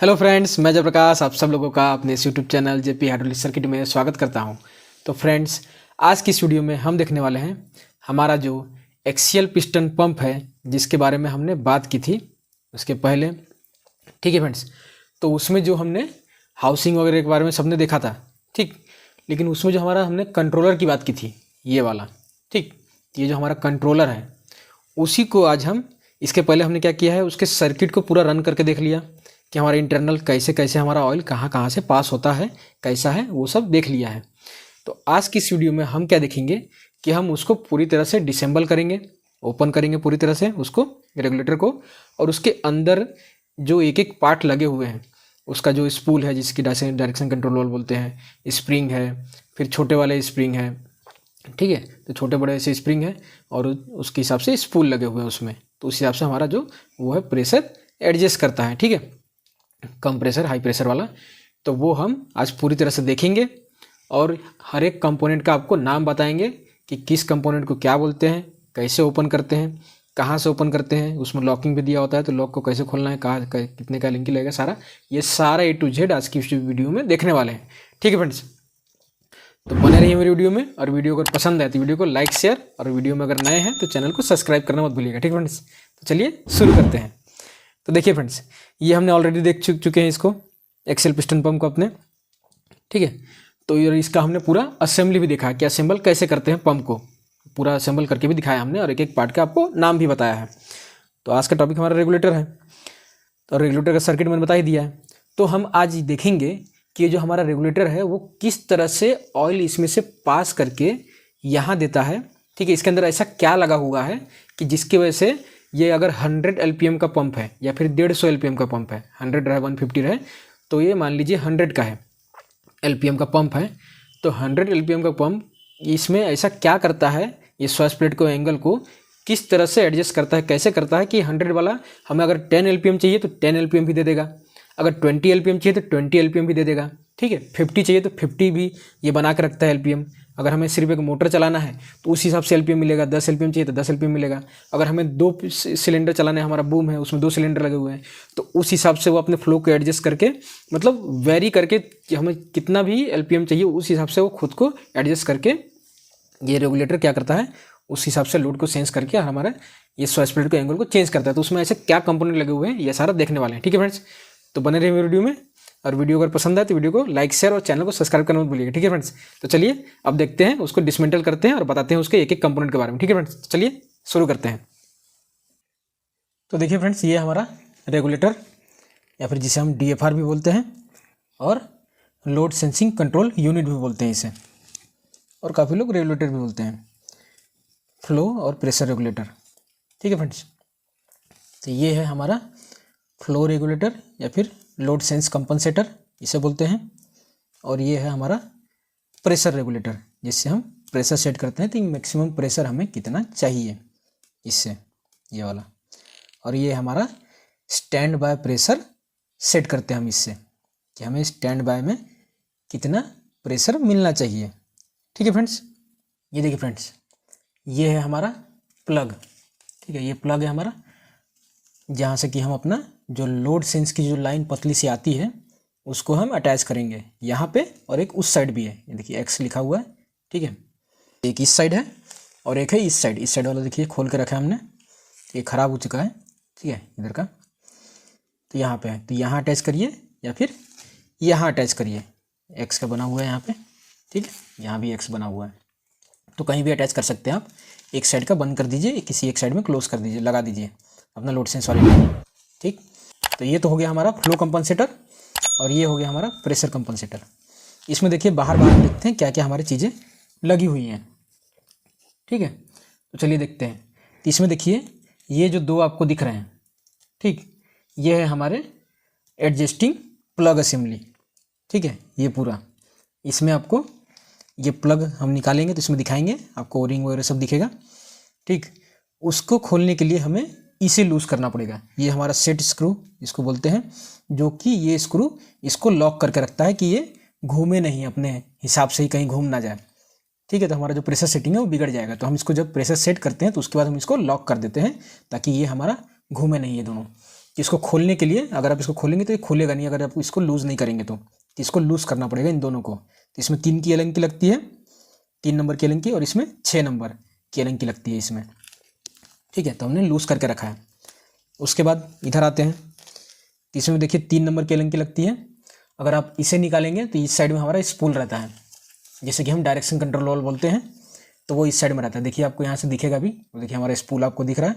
Hello friends, मैं जयप्रकाश आप सब लोगों का अपने इस YouTube channel JP hydraulic circuit में स्वागत करता हूं। तो फ्रेंड्स, आज की इस वीडियो में हम देखने वाले हैं हमारा जो एक्सियल पिस्टन पंप है जिसके बारे में हमने बात की थी उसके पहले। ठीक है फ्रेंड्स, तो उसमें जो हमने हाउसिंग वगैरह के बारे में सबने देखा था, ठीक। लेकिन उसमें जो हमारा हमने कंट्रोलर की बात की थी, ये वाला, ठीक। ये जो हमारा कंट्रोलर है उसी को आज हम, इसके पहले हमने क्या किया है, उसके सर्किट को पूरा रन करके देख लिया कि हमारा इंटरनल कैसे कैसे हमारा ऑयल कहाँ कहाँ से पास होता है, कैसा है, वो सब देख लिया है। तो आज की इस वीडियो में हम क्या देखेंगे कि हम उसको पूरी तरह से डिसेंबल करेंगे, ओपन करेंगे पूरी तरह से उसको, रेगुलेटर को, और उसके अंदर जो एक एक पार्ट लगे हुए हैं, उसका जो स्पूल है जिसकी डायरेक्शन कंट्रोल वाल्व बोलते हैं, स्प्रिंग है, फिर छोटे वाले स्प्रिंग है, ठीक है। तो छोटे बड़े ऐसे स्प्रिंग है और उसके हिसाब से स्पूल लगे हुए हैं उसमें, तो उस हिसाब से हमारा जो वो है प्रेशर एडजस्ट करता है, ठीक है, कम प्रेशर हाई प्रेशर वाला। तो वो हम आज पूरी तरह से देखेंगे और हर एक कंपोनेंट का आपको नाम बताएंगे कि किस कंपोनेंट को क्या बोलते हैं, कैसे ओपन करते हैं, कहाँ से ओपन करते हैं, उसमें लॉकिंग भी दिया होता है तो लॉक को कैसे खोलना है, कहाँ कितने का लिंक लगेगा, सारा ये सारा A to Z आज की वीडियो में देखने वाले हैं। ठीक है फ्रेंड्स, तो बने रहिए मेरी वीडियो में, और वीडियो अगर पसंद आए तो वीडियो को लाइक शेयर, और वीडियो में अगर नए हैं तो चैनल को सब्सक्राइब करना मत भूलिएगा। ठीक है फ्रेंड्स, तो चलिए शुरू करते हैं। तो देखिए फ्रेंड्स, ये हमने ऑलरेडी देख चुके हैं इसको, एक्सेल पिस्टन पंप को अपने, ठीक है। तो ये इसका हमने पूरा असेंबली भी देखा कि असेंबल कैसे करते हैं पंप को, पूरा असेंबल करके भी दिखाया हमने, और एक एक पार्ट का आपको नाम भी बताया है। तो आज का टॉपिक हमारा रेगुलेटर है, तो रेगुलेटर का सर्किट मैंने बता ही दिया है। तो हम आज देखेंगे कि जो हमारा रेगुलेटर है वो किस तरह से ऑयल इसमें से पास करके यहाँ देता है, ठीक है। इसके अंदर ऐसा क्या लगा हुआ है कि जिसकी वजह से ये अगर 100 LPM का पंप है या फिर 150 LPM का पंप है, 100 रहे 150 रहे, तो ये मान लीजिए 100 का है LPM का पंप है, तो 100 LPM का पंप इसमें ऐसा क्या करता है, ये स्वाश प्लेट को, एंगल को किस तरह से एडजस्ट करता है, कैसे करता है कि 100 वाला हमें अगर 10 LPM चाहिए तो 10 LPM भी दे देगा, अगर 20 LPM चाहिए तो 20 LPM भी दे देगा, ठीक है। 50 चाहिए तो 50 भी ये बना के रखता है LPM। अगर हमें सिर्फ एक मोटर चलाना है तो उस हिसाब से LPM मिलेगा, 10 LPM चाहिए तो 10 LPM मिलेगा। अगर हमें 2 सिलेंडर चलाना है, हमारा बूम है उसमें 2 सिलेंडर लगे हुए हैं, तो उस हिसाब से वो अपने फ्लो को एडजस्ट करके, मतलब वेरी करके, कि हमें कितना भी LPM चाहिए उस हिसाब से वो खुद को एडजस्ट करके, ये रेगुलेटर क्या करता है, उस हिसाब से लोड को सेंस करके हमारा ये स्वाश प्लेट को, एंगल को चेंज करता है। तो उसमें ऐसे क्या कंपोनेंट लगे हुए हैं ये सारा देखने वाले हैं। ठीक है फ्रेंड्स, तो बने रहिए मेरी वीडियो में, और वीडियो अगर पसंद आए तो वीडियो को लाइक शेयर और चैनल को सब्सक्राइब करना मत भूलिएगा। ठीक है फ्रेंड्स, तो चलिए अब देखते हैं, उसको डिसमेंटल करते हैं और बताते हैं उसके एक एक कंपोनेंट के बारे में। ठीक है फ्रेंड्स, चलिए शुरू करते हैं। तो देखिए फ्रेंड्स, ये हमारा रेगुलेटर, या फिर जिसे हम DFR भी बोलते हैं, और लोड सेंसिंग कंट्रोल यूनिट भी बोलते हैं इसे, और काफ़ी लोग रेगुलेटर भी बोलते हैं, फ्लो और प्रेशर रेगुलेटर। ठीक है फ्रेंड्स, तो ये है हमारा फ्लो रेगुलेटर या फिर लोड सेंस कंपनसेटर इसे बोलते हैं, और ये है हमारा प्रेशर रेगुलेटर जिससे हम प्रेशर सेट करते हैं, तो मैक्सिमम प्रेशर हमें कितना चाहिए इससे, ये वाला। और ये हमारा स्टैंड बाय प्रेशर सेट करते हैं हम इससे, कि हमें स्टैंड बाय में कितना प्रेशर मिलना चाहिए। ठीक है फ्रेंड्स, ये देखिए फ्रेंड्स, ये है हमारा प्लग, ठीक है। ये प्लग है हमारा, जहाँ से कि हम अपना जो लोड सेंस की जो लाइन पतली सी आती है उसको हम अटैच करेंगे यहाँ पे, और एक उस साइड भी है, ये देखिए X लिखा हुआ है, ठीक है। एक इस साइड है और एक है इस साइड। इस साइड वाला देखिए खोल के रखा है हमने, ये ख़राब हो चुका है, ठीक है, इधर का। तो यहाँ पे है, तो यहाँ अटैच करिए या फिर यहाँ अटैच करिए, X का बना हुआ है यहाँ पे, ठीक है। यहाँ भी X बना हुआ है, तो कहीं भी अटैच कर सकते हैं आप। एक साइड का बंद कर दीजिए, किसी एक साइड में क्लोज कर दीजिए, लगा दीजिए अपना लोड सेंस वाले, ठीक। तो ये तो हो गया हमारा फ्लो कंपनसेटर, और ये हो गया हमारा प्रेशर कंपनसेटर। इसमें देखिए बाहर देखते हैं क्या क्या हमारी चीज़ें लगी हुई हैं, ठीक है। तो चलिए देखते हैं। तो इसमें देखिए ये जो 2 आपको दिख रहे हैं, ठीक, ये है हमारे एडजस्टिंग प्लग असेंबली, ठीक है। ये पूरा इसमें आपको ये प्लग हम निकालेंगे तो इसमें दिखाएंगे आपको, ओरिंग वगैरह सब दिखेगा, ठीक। उसको खोलने के लिए हमें इसे लूज़ करना पड़ेगा। ये हमारा सेट स्क्रू इसको बोलते हैं, जो कि ये स्क्रू इसको लॉक करके रखता है कि ये घूमे नहीं, अपने हिसाब से ही कहीं घूम ना जाए, ठीक है। तो हमारा जो प्रेशर सेटिंग है वो बिगड़ जाएगा। तो हम इसको जब प्रेशर सेट करते हैं तो उसके बाद हम इसको लॉक कर देते हैं ताकि ये हमारा घूमे नहीं, ये दोनों, कि इसको खोलने के लिए अगर आप इसको खोलेंगे तो ये खोलेगा नहीं, अगर आप इसको लूज़ नहीं करेंगे तो इसको लूज़ करना पड़ेगा इन दोनों को। तो इसमें 3 की एलन की लगती है, 3 नंबर की एलन की, और इसमें 6 नंबर की एलन की लगती है इसमें, ठीक है। तो हमने लूज़ करके रखा है। उसके बाद इधर आते हैं, तो इसमें देखिए 3 नंबर की एलन की लगती है। अगर आप इसे निकालेंगे तो इस साइड में हमारा स्पूल रहता है, जैसे कि हम डायरेक्शन कंट्रोल वाल्व बोलते हैं, तो वो इस साइड में रहता है। देखिए आपको यहाँ से दिखेगा भी, तो देखिए हमारा स्पूल आपको दिख रहा है,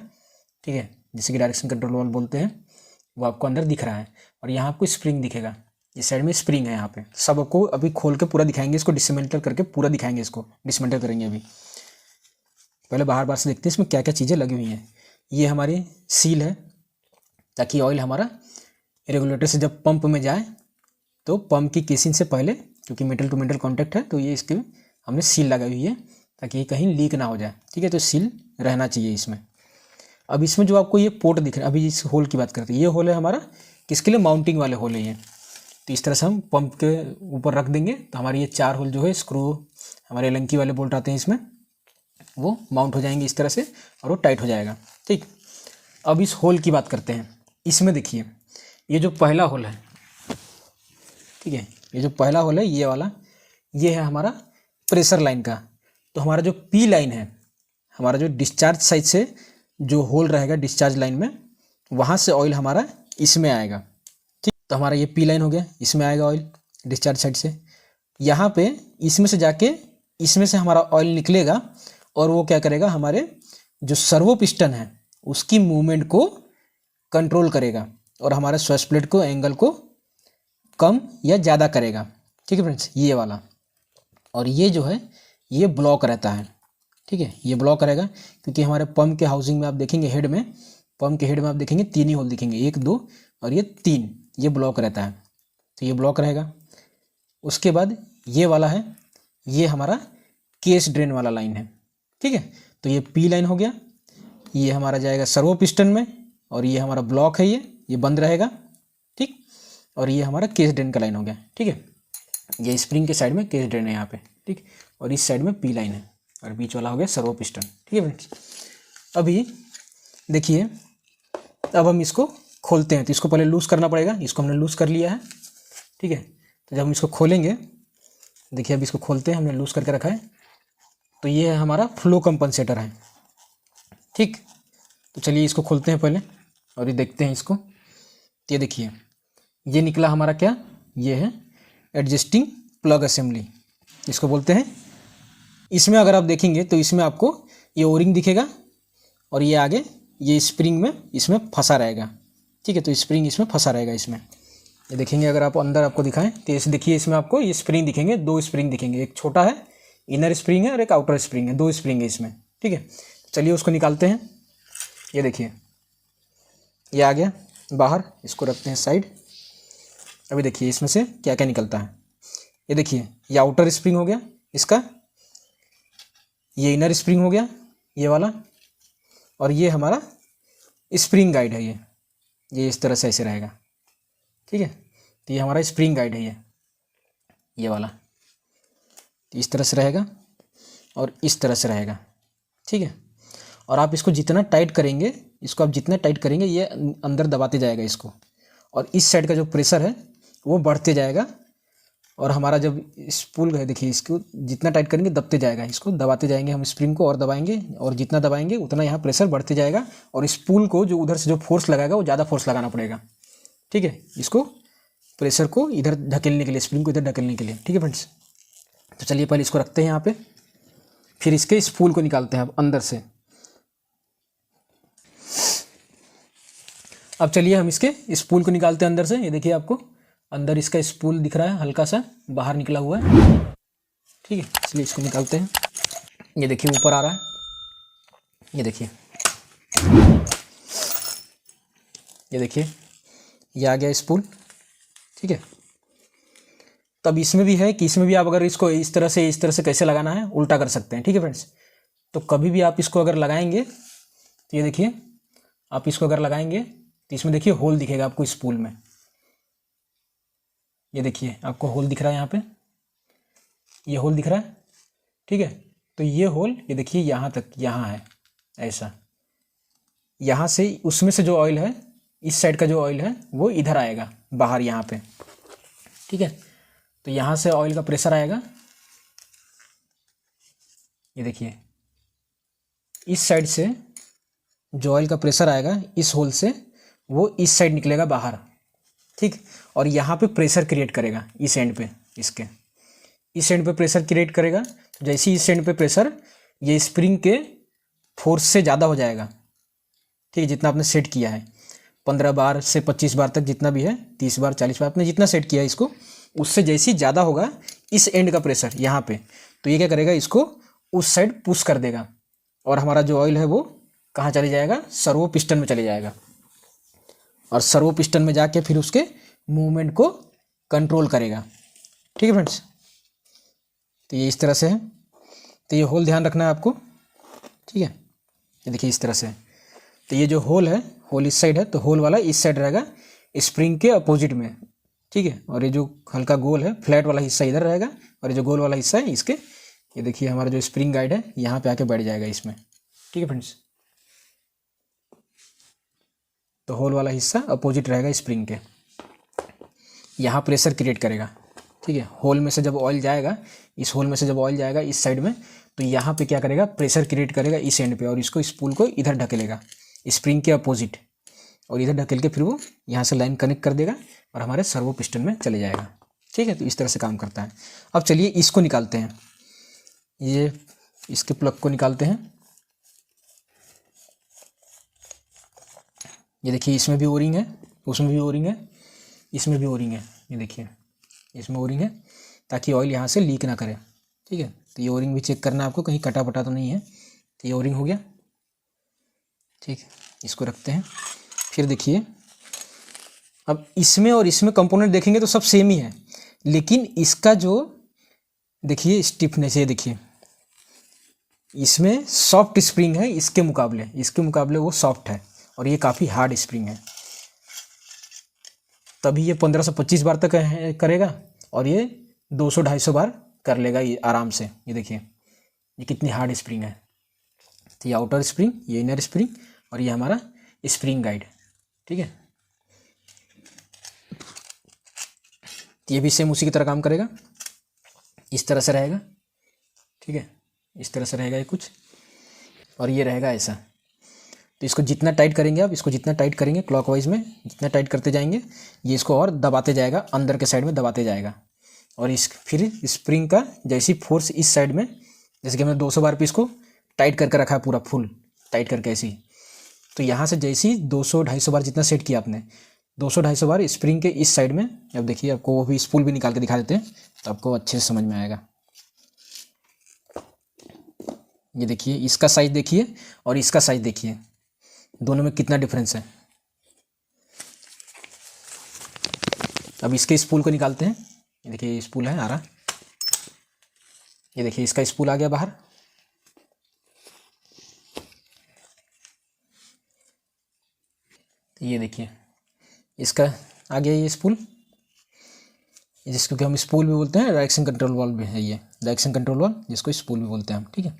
ठीक है, जैसे कि डायरेक्शन कंट्रोल वाल्व बोलते हैं, वो आपको अंदर दिख रहा है। और यहाँ आपको स्प्रिंग दिखेगा, इस साइड में स्प्रिंग है यहाँ पे। सबको अभी खोल के पूरा दिखाएंगे, इसको डिसमेंटल करके पूरा दिखाएंगे, इसको डिसमेंटल करेंगे अभी। पहले बाहर बाहर से देखते हैं इसमें क्या क्या चीज़ें लगी हुई हैं। ये हमारी सील है, ताकि ऑयल हमारा रेगुलेटर से जब पंप में जाए तो पंप की केसिंग से पहले, क्योंकि मेटल टू मेटल कॉन्टैक्ट है, तो ये इसके हमने सील लगाई हुई है ताकि ये कहीं लीक ना हो जाए, ठीक है। तो सील रहना चाहिए इसमें। अब इसमें जो आपको ये पोर्ट दिख रहा है, अभी इस होल की बात करते हैं, ये होल है हमारा किसके लिए, माउंटिंग वाले होल है ये। तो इस तरह से हम पंप के ऊपर रख देंगे तो हमारे ये 4 होल जो है, स्क्रू हमारे एलंकी वाले बोल्ट आते हैं इसमें, वो माउंट हो जाएंगे इस तरह से और वो टाइट हो जाएगा, ठीक। अब इस होल की बात करते हैं। इसमें देखिए ये जो पहला होल है, ठीक है, ये जो पहला होल है ये वाला, ये है हमारा प्रेशर लाइन का। तो हमारा जो पी लाइन है, हमारा जो डिस्चार्ज साइड से जो होल रहेगा डिस्चार्ज लाइन में, वहाँ से ऑयल हमारा इसमें आएगा, ठीक। तो हमारा ये पी लाइन हो गया, इसमें आएगा ऑयल डिस्चार्ज साइड से। यहाँ पे इसमें से जाके इसमें से हमारा ऑयल निकलेगा और वो क्या करेगा, हमारे जो सर्वो पिस्टन है उसकी मूवमेंट को कंट्रोल करेगा और हमारे स्वेस प्लेट को एंगल को कम या ज़्यादा करेगा, ठीक है फ्रेंड्स, ये वाला। और ये जो है ये ब्लॉक रहता है, ठीक है, ये ब्लॉक रहेगा क्योंकि हमारे पंप के हाउसिंग में आप देखेंगे हेड में, पंप के हेड में आप देखेंगे 3 ही होल दिखेंगे, 1 2 और ये 3, ये ब्लॉक रहता है, तो ये ब्लॉक रहेगा। उसके बाद ये वाला है, ये हमारा केस ड्रेन वाला लाइन है, ठीक है। तो ये पी लाइन हो गया, ये हमारा जाएगा सर्वो पिस्टन में, और ये हमारा ब्लॉक है, ये बंद रहेगा, ठीक। और ये हमारा केस ड्रेन का लाइन हो गया, ठीक है। ये स्प्रिंग के साइड में केस ड्रेन है यहाँ पे, ठीक, और इस साइड में पी लाइन है, और बीच वाला हो गया सर्वो पिस्टन, ठीक है फ्रेंड्स। अभी देखिए, अब हम इसको खोलते हैं, तो इसको पहले लूज़ करना पड़ेगा, इसको हमने लूज़ कर लिया है, ठीक है। तो जब हम इसको खोलेंगे, देखिए अब इसको खोलते हैं, हमने लूज़ करके रखा है। तो ये है हमारा फ्लो कंपनसेटर है, ठीक। तो चलिए इसको खोलते हैं पहले और ये देखते हैं इसको। तो ये देखिए ये निकला हमारा क्या, ये है एडजस्टिंग प्लग असेंबली, इसको बोलते हैं। इसमें अगर आप देखेंगे तो इसमें आपको ये ओरिंग दिखेगा और ये आगे ये स्प्रिंग में इसमें फंसा रहेगा, ठीक है। तो स्प्रिंग इसमें फंसा रहेगा इसमें, ये देखेंगे अगर आप अंदर आपको दिखाएं तो इसे देखिए, इसमें आपको ये स्प्रिंग दिखेंगे, 2 स्प्रिंग दिखेंगे, एक छोटा है इनर स्प्रिंग है और एक आउटर स्प्रिंग है, 2 स्प्रिंग है इसमें, ठीक है। चलिए उसको निकालते हैं। ये देखिए ये आ गया बाहर, इसको रखते हैं साइड। अभी देखिए इसमें से क्या क्या निकलता है। ये देखिए ये आउटर स्प्रिंग हो गया इसका, ये इनर स्प्रिंग हो गया ये वाला, और ये हमारा स्प्रिंग गाइड है, ये इस तरह से ऐसे रहेगा, ठीक है। तो ये हमारा स्प्रिंग गाइड है, ये वाला, तो इस तरह से रहेगा और इस तरह से रहेगा, ठीक है। और आप इसको जितना टाइट करेंगे, इसको आप जितना टाइट करेंगे ये अंदर दबाते जाएगा इसको, और इस साइड का जो प्रेशर है वो बढ़ते जाएगा। और हमारा जब स्पूल है देखिए, इसको जितना टाइट करेंगे दबते जाएगा, इसको दबाते जाएंगे हम स्प्रिंग को और दबाएंगे, और जितना दबाएंगे उतना यहाँ प्रेशर बढ़ते जाएगा, और स्पूल को जो उधर से जो फोर्स लगाएगा वो ज़्यादा फोर्स लगाना पड़ेगा, ठीक है, इसको प्रेशर को इधर ढकेलने के लिए, स्प्रिंग को इधर ढकेलने के लिए, ठीक है फ्रेंड्स। तो चलिए पहले इसको रखते हैं यहाँ पे, फिर इसके स्पूल को निकालते हैं अब अंदर से। अब चलिए हम इसके स्पूल को निकालते हैं अंदर से। ये देखिए आपको अंदर इसका स्पूल दिख रहा है, हल्का सा बाहर निकला हुआ है, ठीक है। इसलिए इसको निकालते हैं। ये देखिए ऊपर आ रहा है, ये देखिए, ये देखिए ये आ गया स्पूल, ठीक है। तब इसमें भी है कि इसमें भी आप अगर इसको इस तरह से कैसे लगाना है उल्टा कर सकते हैं, ठीक है फ्रेंड्स। तो कभी भी आप इसको अगर लगाएंगे तो ये देखिए, आप इसको अगर लगाएंगे तो इसमें देखिए होल दिखेगा आपको स्पूल में, ये देखिए आपको होल दिख रहा है, यहाँ पे ये होल दिख रहा है, ठीक है। तो ये होल ये देखिए यहाँ तक, यहाँ है ऐसा, यहाँ से उसमें से जो ऑयल है इस साइड का जो ऑयल है वो इधर आएगा बाहर यहाँ पे, ठीक है। तो यहाँ से ऑयल का प्रेशर आएगा, ये देखिए इस साइड से जो ऑयल का प्रेशर आएगा इस होल से वो इस साइड निकलेगा बाहर, ठीक। और यहाँ पे प्रेशर क्रिएट करेगा इस एंड पे, इसके इस एंड पे प्रेशर क्रिएट करेगा। तो जैसे इस एंड पे प्रेशर ये स्प्रिंग के फोर्स से ज़्यादा हो जाएगा, ठीक है, जितना आपने सेट किया है 15 बार से 25 बार तक जितना भी है, 30 बार 40 बार आपने जितना सेट किया है इसको, उससे जैसे ही ज़्यादा होगा इस एंड का प्रेशर यहाँ पे, तो ये क्या करेगा, इसको उस साइड पुश कर देगा और हमारा जो ऑयल है वो कहाँ चले जाएगा, सर्वो पिस्टन में चले जाएगा। और सर्वो पिस्टन में जाके फिर उसके मूवमेंट को कंट्रोल करेगा, ठीक है फ्रेंड्स। तो ये इस तरह से है, तो ये होल ध्यान रखना है आपको, ठीक है। ये देखिए इस तरह से, तो ये जो होल है, होल इस साइड है, तो होल वाला इस साइड रहेगा स्प्रिंग के अपोजिट में, ठीक है। और ये जो हल्का गोल है फ्लैट वाला हिस्सा इधर रहेगा और ये जो गोल वाला हिस्सा है इसके, ये देखिए हमारा जो स्प्रिंग गाइड है यहाँ पे आके बैठ जाएगा इसमें, ठीक है फ्रेंड्स। तो होल वाला हिस्सा अपोजिट रहेगा स्प्रिंग के, यहाँ प्रेशर क्रिएट करेगा, ठीक है। होल में से जब ऑयल जाएगा, इस होल में से जब ऑयल जाएगा इस साइड में, तो यहाँ पे क्या करेगा, प्रेशर क्रिएट करेगा इस एंड पे और इसको स्पूल को इधर ढकेलेगा स्प्रिंग के अपोजिट, और इधर ढकेल के फिर वो यहाँ से लाइन कनेक्ट कर देगा और हमारे सर्वो पिस्टन में चले जाएगा, ठीक है। तो इस तरह से काम करता है। अब चलिए इसको निकालते हैं, ये इसके प्लग को निकालते हैं। ये देखिए इसमें भी ओरिंग है, उसमें भी ओरिंग है, इसमें भी ओरिंग है, ये देखिए इसमें ओरिंग है ताकि ऑयल यहाँ से लीक ना करे, ठीक है। तो ये ओरिंग भी चेक करना है आपको, कहीं कटा पटा तो नहीं है। तो ये ओरिंग हो गया, ठीक है, इसको रखते हैं। फिर देखिए अब इसमें और इसमें कंपोनेंट देखेंगे तो सब सेम ही है, लेकिन इसका जो देखिए स्टिफनेस, ये देखिए इसमें सॉफ्ट स्प्रिंग है इसके मुकाबले वो सॉफ्ट है और ये काफ़ी हार्ड स्प्रिंग है। तभी ये 15 से 25 बार तक करेगा और ये 200-250 बार कर लेगा ये आराम से। ये देखिए ये कितनी हार्ड स्प्रिंग है। तो ये आउटर स्प्रिंग, ये इनर स्प्रिंग और ये हमारा स्प्रिंग गाइड, ठीक है। ये भी सेम उसी की तरह काम करेगा, इस तरह से रहेगा, ठीक है, इस तरह से रहेगा ये कुछ, और ये रहेगा ऐसा। तो इसको जितना टाइट करेंगे आप, इसको जितना टाइट करेंगे क्लॉकवाइज में, जितना टाइट करते जाएंगे ये इसको और दबाते जाएगा, अंदर के साइड में दबाते जाएगा। और इस फिर स्प्रिंग का जैसी फोर्स इस साइड में, जैसे कि हमने 200 बार पे इसको टाइट करके रखा है, पूरा फुल टाइट करके ऐसी, तो यहाँ से जैसी 200-250 बार जितना सेट किया आपने, 200-250 बार स्प्रिंग के इस साइड में। अब देखिए आपको वो भी स्पूल भी निकाल के दिखा देते हैं तो आपको अच्छे से समझ में आएगा। ये देखिए इसका साइज देखिए और इसका साइज देखिए, दोनों में कितना डिफरेंस है। अब इसके स्पूल को निकालते हैं। ये देखिए ये स्पूल है आ रहा, ये देखिए इसका स्पूल आ गया बाहर। ये देखिए इसका आ गया ये स्पूल, जिसको कि हम स्पूल भी बोलते हैं, डायरेक्शन कंट्रोल वाल्व भी है, ये डायरेक्शन कंट्रोल वाल्व जिसको स्पूल भी बोलते हैं हम, ठीक है।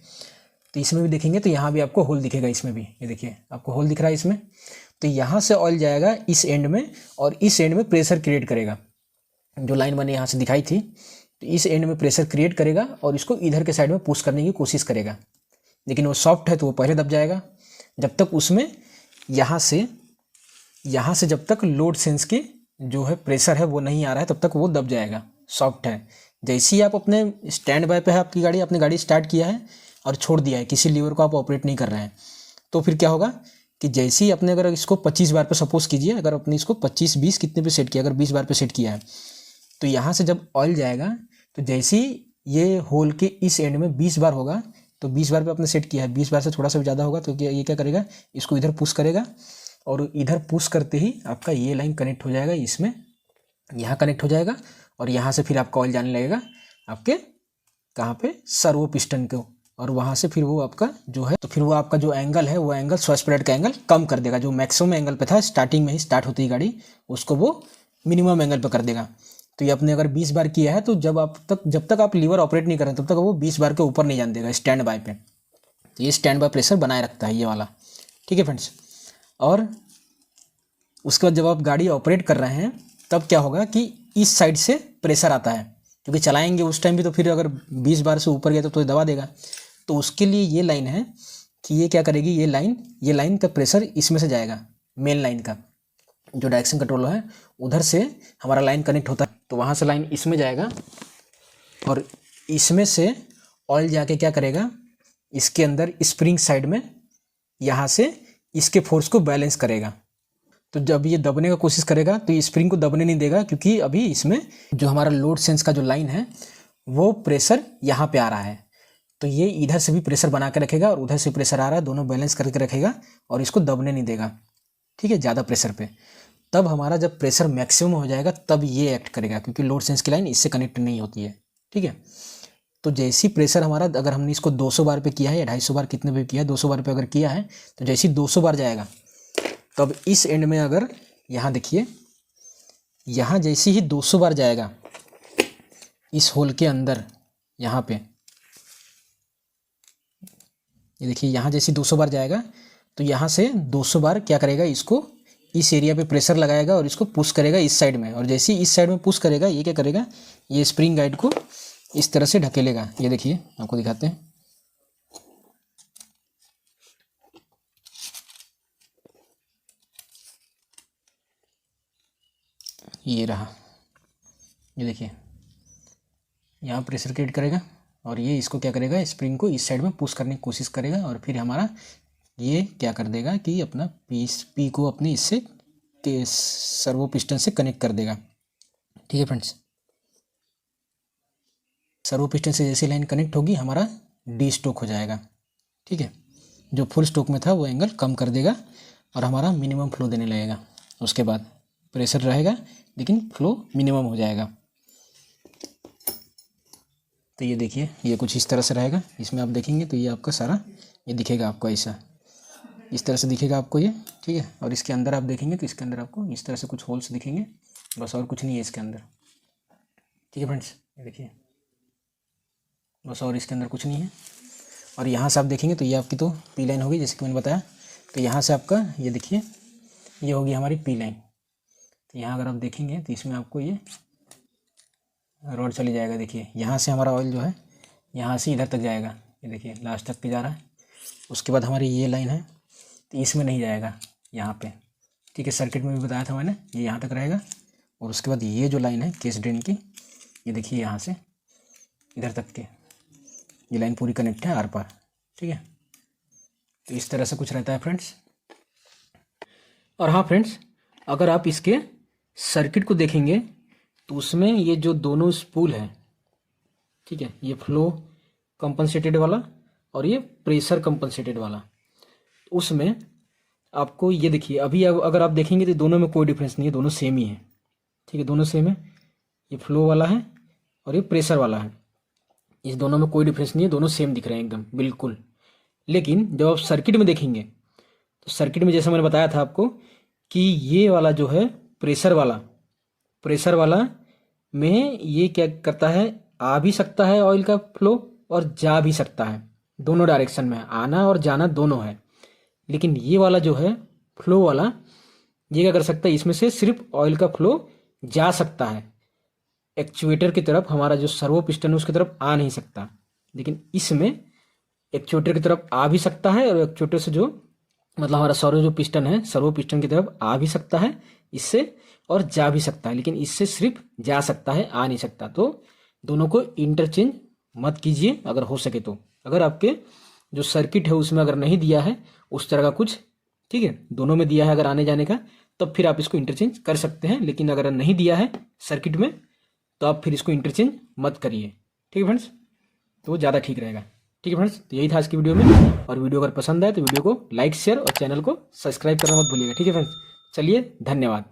तो इसमें भी देखेंगे तो यहाँ भी आपको होल दिखेगा, इसमें भी ये देखिए आपको होल दिख रहा है इसमें। तो यहाँ से ऑयल जाएगा इस एंड में और इस एंड में प्रेशर क्रिएट करेगा, जो लाइन मैंने यहाँ से दिखाई थी। तो इस एंड में प्रेशर क्रिएट करेगा और इसको इधर के साइड में पुश करने की कोशिश करेगा, लेकिन वो सॉफ्ट है तो वो पहले दब जाएगा। जब तक उसमें यहाँ से जब तक लोड सेंस की जो है प्रेशर है वो नहीं आ रहा है तब तक वो दब जाएगा, सॉफ्ट है। जैसे ही आप अपने स्टैंड बाय पे है आपकी गाड़ी, आपने गाड़ी स्टार्ट किया है और छोड़ दिया है, किसी लीवर को आप ऑपरेट नहीं कर रहे हैं, तो फिर क्या होगा कि जैसे ही अपने अगर इसको 25 बार पे सपोज कीजिए, अगर अपने इसको 25-20 कितने पे सेट किया, अगर 20 बार पे सेट किया है, तो यहाँ से जब ऑयल जाएगा तो जैसे ही ये होल के इस एंड में 20 बार होगा, तो 20 बार पे अपने सेट किया है, 20 बार से थोड़ा सा ज़्यादा होगा तो ये क्या करेगा, इसको इधर पुश करेगा और इधर पुश करते ही आपका ये लाइन कनेक्ट हो जाएगा, इसमें यहाँ कनेक्ट हो जाएगा और यहाँ से फिर आपका ऑयल जाने लगेगा आपके कहाँ पे, सर्वो पिस्टन को। और वहाँ से फिर वो आपका जो है, तो फिर वो आपका जो एंगल है वो एंगल स्व स्प्रेड का एंगल कम कर देगा, जो मैक्सिमम एंगल पे था स्टार्टिंग में ही, स्टार्ट होती है गाड़ी, उसको वो मिनिमम एंगल पे कर देगा। तो ये अपने अगर 20 बार किया है तो जब तक आप लीवर ऑपरेट नहीं करें तब तक वो 20 बार के ऊपर नहीं जाने देगा स्टैंड बाय पे। तो ये स्टैंड बाय प्रेशर बनाए रखता है ये वाला, ठीक है फ्रेंड्स। और उसके बाद जब आप गाड़ी ऑपरेट कर रहे हैं तब क्या होगा कि इस साइड से प्रेशर आता है, क्योंकि चलाएंगे उस टाइम भी तो फिर अगर 20 बार से ऊपर गया तो दबा देगा। तो उसके लिए ये लाइन है कि ये क्या करेगी, ये लाइन का प्रेशर इसमें से जाएगा, मेन लाइन का जो डायरेक्शन कंट्रोलर है उधर से हमारा लाइन कनेक्ट होता है, तो वहाँ से लाइन इसमें जाएगा और इसमें से ऑयल जाके क्या करेगा, इसके अंदर स्प्रिंग साइड में यहाँ से इसके फोर्स को बैलेंस करेगा। तो जब ये दबने का कोशिश करेगा तो ये स्प्रिंग को दबने नहीं देगा, क्योंकि अभी इसमें जो हमारा लोड सेंस का जो लाइन है वो प्रेशर यहाँ पे आ रहा है, तो ये इधर से भी प्रेशर बना के रखेगा और उधर से प्रेशर आ रहा है, दोनों बैलेंस करके रखेगा और इसको दबने नहीं देगा। ठीक है, ज़्यादा प्रेशर पे। तब हमारा जब प्रेशर मैक्सिमम हो जाएगा तब ये एक्ट करेगा, क्योंकि लोड सेंस की लाइन इससे कनेक्ट नहीं होती है। ठीक है, तो जैसी प्रेशर हमारा, अगर हमने इसको 200 बार पे किया है या 250 बार कितने पे किया है, 200 बार पे अगर किया है तो जैसी 200 बार जाएगा तब इस एंड में अगर यहाँ देखिए, यहाँ जैसे ही 200 बार जाएगा इस होल के अंदर, यहाँ पे ये देखिए, यहाँ जैसे 200 बार जाएगा तो यहाँ से 200 बार क्या करेगा, इसको इस एरिया पे प्रेशर लगाएगा और इसको पुश करेगा इस साइड में, और जैसे ही इस साइड में पुश करेगा ये क्या करेगा, ये स्प्रिंग गाइड को इस तरह से ढकेलेगा। ये देखिए आपको दिखाते हैं, ये रहा, ये देखिए यहाँ प्रेशर क्रिएट करेगा और ये इसको क्या करेगा, स्प्रिंग को इस साइड में पुश करने की कोशिश करेगा और फिर हमारा ये क्या कर देगा कि अपना पी को अपने इससे सर्वो पिस्टन से कनेक्ट कर देगा। ठीक है फ्रेंड्स, सर्वो पिस्टन से जैसे लाइन कनेक्ट होगी हमारा डी स्ट्रोक हो जाएगा। ठीक है, जो फुल स्ट्रोक में था वो एंगल कम कर देगा और हमारा मिनिमम फ्लो देने लगेगा। उसके बाद प्रेशर रहेगा लेकिन फ्लो मिनिमम हो जाएगा। तो ये देखिए, ये कुछ इस तरह से रहेगा। इसमें आप देखेंगे तो ये आपका सारा ये दिखेगा आपको, ऐसा इस तरह से दिखेगा आपको ये। ठीक है, और इसके अंदर आप देखेंगे तो इसके अंदर आपको इस तरह से कुछ होल्स दिखेंगे, बस और कुछ नहीं है इसके अंदर। ठीक है फ्रेंड्स, ये देखिए बस, और इसके अंदर कुछ नहीं है। और यहाँ से आप देखेंगे तो ये आपकी तो पी लाइन होगी, जैसे कि मैंने बताया। तो यहाँ से आपका ये देखिए, ये होगी हमारी पी लाइन। तो यहाँ अगर आप देखेंगे तो इसमें आपको ये रोड चली जाएगा। देखिए यहाँ से हमारा ऑयल जो है यहाँ से इधर तक जाएगा, ये देखिए लास्ट तक पे जा रहा है। उसके बाद हमारी ये लाइन है तो इसमें नहीं जाएगा, यहाँ पे। ठीक है, सर्किट में भी बताया था मैंने, ये यहाँ तक रहेगा। और उसके बाद ये जो लाइन है केस ड्रेन की, ये देखिए यहाँ से इधर तक के ये लाइन पूरी कनेक्ट है आर पार। ठीक है, तो इस तरह से कुछ रहता है फ्रेंड्स। और हाँ फ्रेंड्स, अगर आप इसके सर्किट को देखेंगे तो उसमें ये जो दोनों स्पूल है, ठीक है, ये फ्लो कंपनसेटेड वाला और ये प्रेशर कंपनसेटेड वाला, उसमें आपको ये देखिए, अभी अगर आप देखेंगे तो दोनों में कोई डिफरेंस नहीं है, दोनों सेम ही है। ठीक है, दोनों सेम है, ये फ्लो वाला है और ये प्रेशर वाला है। इस दोनों में कोई डिफरेंस नहीं है, दोनों सेम दिख रहे हैं एकदम बिल्कुल। लेकिन जब आप सर्किट में देखेंगे तो सर्किट में जैसे मैंने बताया था आपको कि ये वाला जो है प्रेशर वाला में ये क्या करता है, आ भी सकता है ऑयल का फ्लो और जा भी सकता है, दोनों डायरेक्शन में आना और जाना दोनों है। लेकिन ये वाला जो है फ्लो वाला, ये क्या कर सकता है, इसमें से सिर्फ ऑयल का फ्लो जा सकता है, एक्चुएटर की तरफ, हमारा जो सर्वो पिस्टन है उसकी तरफ आ नहीं सकता। लेकिन इसमें एक्चुएटर की तरफ आ भी सकता है और एक्चुएटर से जो मतलब हमारा सर्वो पिस्टन है, सर्वो पिस्टन की तरफ आ भी सकता है इससे और जा भी सकता है, लेकिन इससे सिर्फ जा सकता है, आ नहीं सकता। तो दोनों को इंटरचेंज मत कीजिए अगर हो सके तो। अगर आपके जो सर्किट है उसमें अगर नहीं दिया है उस तरह का कुछ, ठीक है, दोनों में दिया है अगर आने जाने का, तब फिर आप इसको इंटरचेंज कर सकते हैं। लेकिन अगर नहीं दिया है सर्किट में तो आप फिर इसको इंटरचेंज मत करिए। ठीक है फ्रेंड्स, तो वो ज़्यादा ठीक रहेगा। ठीक है फ्रेंड्स, तो यही था आज की वीडियो में। और वीडियो अगर पसंद आए तो वीडियो को लाइक शेयर और चैनल को सब्सक्राइब करना मत भूलिएगा। ठीक है फ्रेंड्स, चलिए धन्यवाद।